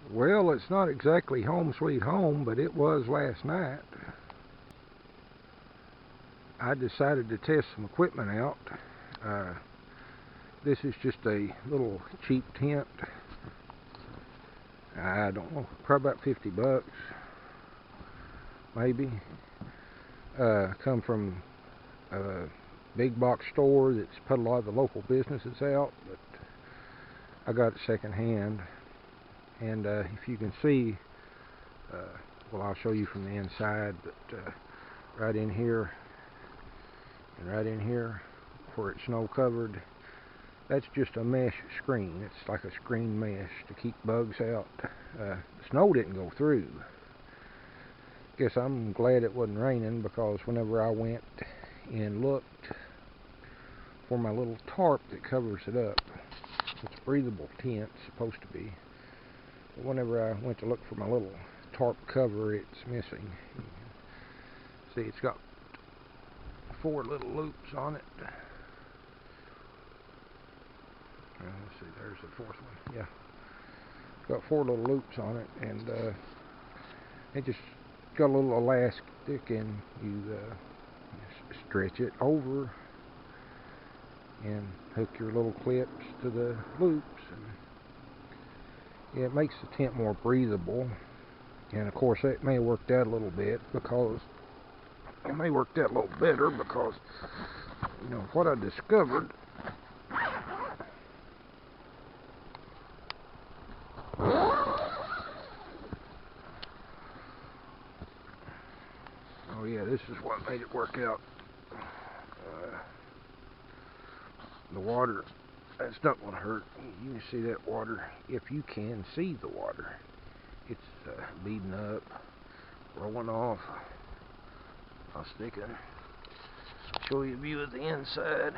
Well, it's not exactly home sweet home, but it was last night. I decided to test some equipment out. This is just a little cheap tent. I don't know, probably about 50 bucks, maybe. Come from a big box store that's put a lot of the local businesses out, but I got it second hand. And if you can see, well, I'll show you from the inside, but right in here and right in here where it's snow covered, that's just a mesh screen. It's like a screen mesh to keep bugs out. The snow didn't go through. Guess I'm glad it wasn't raining, because whenever I went and looked for my little tarp that covers it up, it's a breathable tent, supposed to be. But whenever I went to look for my little tarp cover, it's missing. See, it's got 4 little loops on it. Let's see, there's the 4th one. Yeah, it's got 4 little loops on it, and it just got a little elastic, and you stretch it over and hook your little clips to the loops, and yeah, it makes the tent more breathable. And of course that may have worked out a little bit, because it may work out a little better, because you know what I discovered. Oh yeah, this is what made it work out. The water, that's not going to hurt. You can see that water, if you can see the water. It's beading up, rolling off. I'll stick it, show you a view of the inside.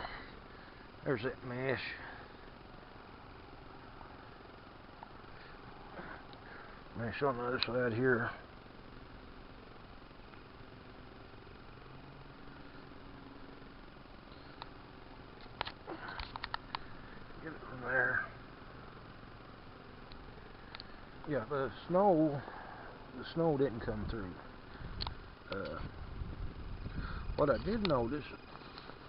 There's that mesh. Mesh on the other side here. Get it from there. Yeah, the snow didn't come through. What I did notice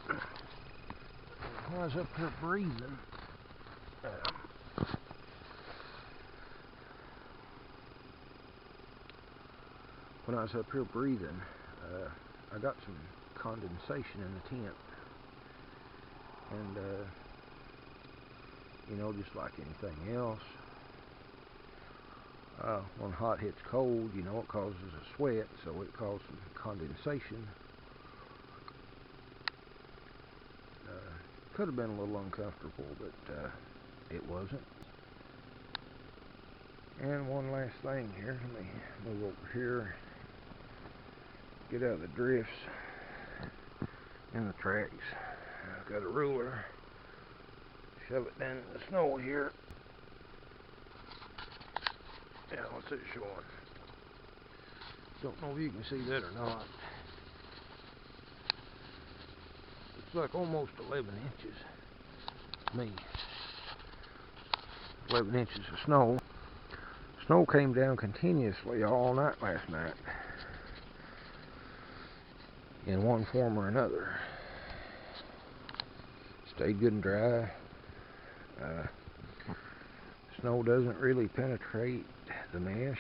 when I was up here breathing, I got some condensation in the tent, and you know, just like anything else, when hot hits cold, you know, it causes a sweat, so it caused some condensation. Could have been a little uncomfortable, but it wasn't. And one last thing here, let me move over here, get out of the drifts and the tracks. I've got a ruler, shove it down in the snow here. Yeah, what's it showing? Don't know if you can see that or not. It's like almost 11 inches. Me. 11 inches of snow. Snow came down continuously all night last night, in one form or another. Stayed good and dry. Snow doesn't really penetrate the mesh.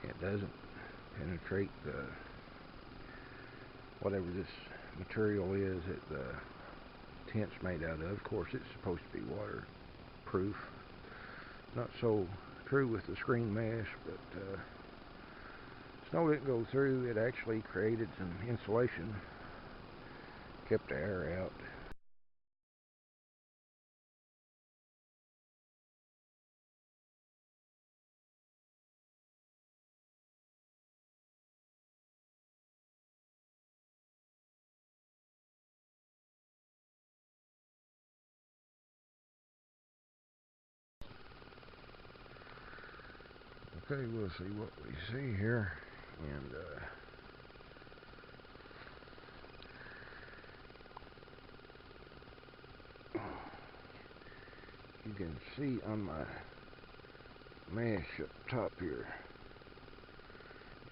It doesn't penetrate the whatever this material is that the tent's made out of. Of course, it's supposed to be waterproof. Not so true with the screen mesh, but snow didn't go through. It actually created some insulation, kept the air out. Okay, we'll see what we see here, and you can see on my mesh up top here.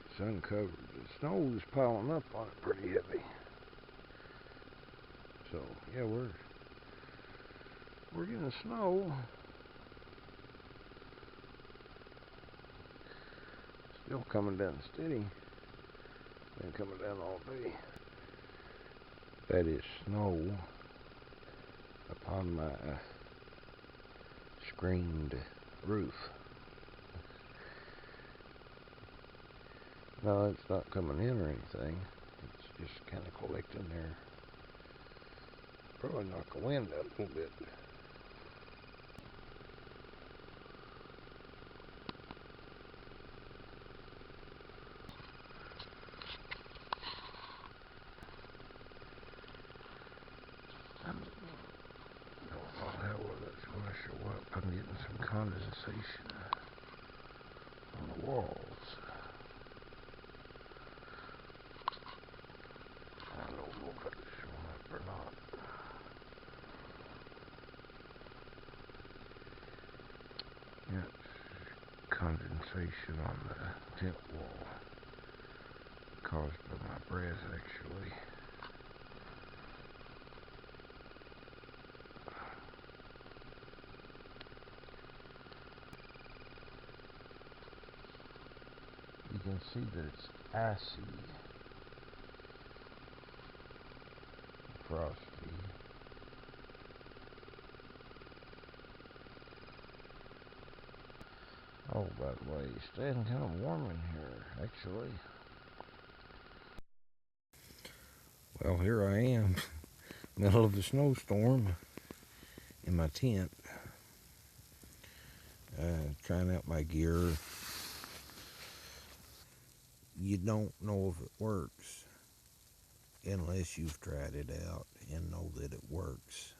It's uncovered. The snow is piling up on it pretty heavy. So yeah, we're getting snow. Still coming down steady. Been coming down all day. That is snow upon my screened roof. No, it's not coming in or anything. It's just kind of collecting there. Probably knock the wind out a little bit. I don't know how well that's going to show up. I'm getting some condensation on the walls. I don't know if it's showing up or not. Yeah, it's condensation on the tent wall caused by my breath, actually. You can see that it's icy, frosty. Oh, by the way, it's staying kind of warm in here, actually. Well, here I am, middle of a snowstorm in my tent, trying out my gear. You don't know if it works unless you've tried it out and know that it works.